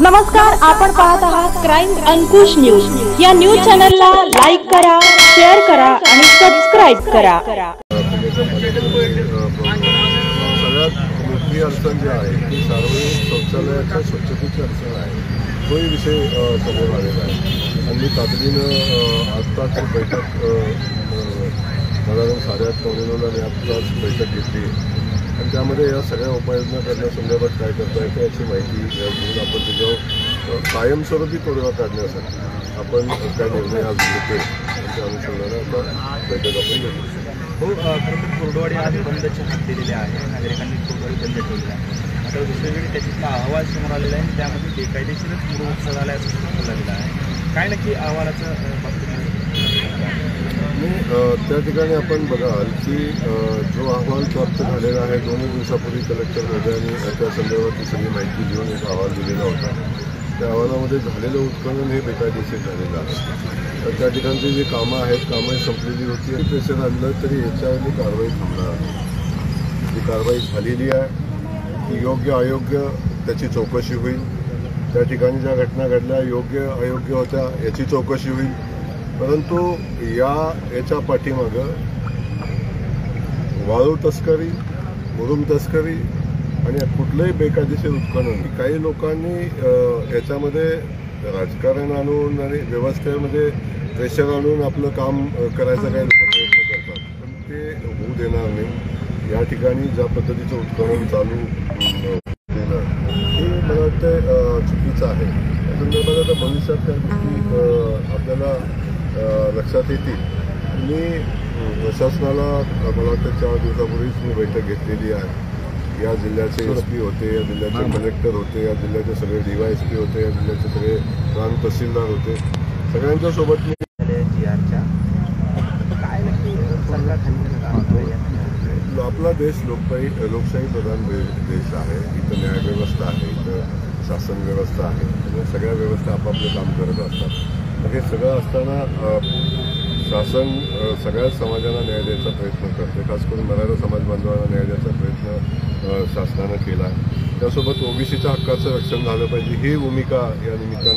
नमस्कार, आपण पाहत आहात क्राईम अंकुश न्यूज। या न्यूज चॅनलला लाईक करा, शेअर करा आणि सबस्क्राइब करा। सगळ्यात मोठी अडचण जी आहे ती सार्वजनिक शौचालयाच्या स्वच्छतेची अडचण आहे। तोही विषय समोर आलेला आहे आणि मी तातडीनं आत्ताच बैठक साधारण 8:30-9:00 मी आत्ताच बैठक घेतली आणि त्यामध्ये या सगळ्या उपाययोजना करण्यासंदर्भात काय करता येते याची माहिती घेऊन आपण त्याच्यावर कायमस्वरूपी तोडगा काढण्यासाठी आपण काय निर्णय आज घेतोय त्या अनुषंगाने आता बैठक आपण घेतो। हो, खरं तर कोरडवाडी आज बंदच्या हात दिलेल्या आहे। नागरिकांनी कोरडवाडी बंद ठेवलेला आहे। मात्र दुसऱ्या वेळी त्याचा अहवाल समोर आलेला आहे, त्यामध्ये बेकायदेशीरच मुरुम झाला आहे असं झालेलं आहे। काय नक्की अहवालाचं त्या ठिकाणी आपण बघाल की जो अहवाल प्राप्त झालेला आहे 2 दिवसापूर्वी कलेक्टर महोदयांनी त्या संदर्भात सगळी माहिती घेऊन एक अहवाल दिलेला होता। त्या अहवालामध्ये झालेलं उत्खनन हे बेकायदेशीर झालेलं आहे। तर त्या ठिकाणची जी कामं आहेत कामं संपलेली होती आणि प्रेशर आणलं तरी याच्यावर कारवाई थांबणार आहे। जी कारवाई झालेली आहे ती योग्य अयोग्य त्याची चौकशी होईल। त्या ठिकाणी ज्या घटना घडल्या योग्य अयोग्य होत्या याची चौकशी होईल। परंतु याच्या पाठीमागं वाळू तस्करी, मुरुम तस्करी आणि कुठलंही बेकायदेशीर उत्खनन काही लोकांनी याच्यामध्ये राजकारण आणून आणि व्यवस्थेमध्ये प्रेशर आणून आपलं काम करायचा काही लोक प्रयत्न करतात, पण ते होऊ देणार नाही। या ठिकाणी ज्या पद्धतीचं उत्खनन चालू केलं हे मला वाटतं चुकीचं आहे। या संदर्भात आता भविष्यात त्या गोष्टी आपल्याला लक्षात येतील। मी प्रशासनाला मला वाटतं 4 दिवसापूर्वीच मी बैठक घेतलेली आहे। या जिल्ह्याचे SP होते, या जिल्ह्याचे कलेक्टर होते, या जिल्ह्याचे सगळे DYSP होते, या जिल्ह्याचे सगळे प्रांत तहसीलदार होते। सगळ्यांच्या सोबत मी आपला देश लोकशाही प्रधान देश आहे। इथं न्यायव्यवस्था आहे, इथं शासन व्यवस्था आहे, सगळ्या व्यवस्था आपापले काम करत असतात। हे सगळं असताना शासन सगळ्याच समाजाला न्याय द्यायचा प्रयत्न करते। खास करून मराठा समाज बांधवांना न्याय द्यायचा प्रयत्न शासनानं केला। त्यासोबत OBCच्या हक्काचं रक्षण झालं पाहिजे ही भूमिका या निमित्तानं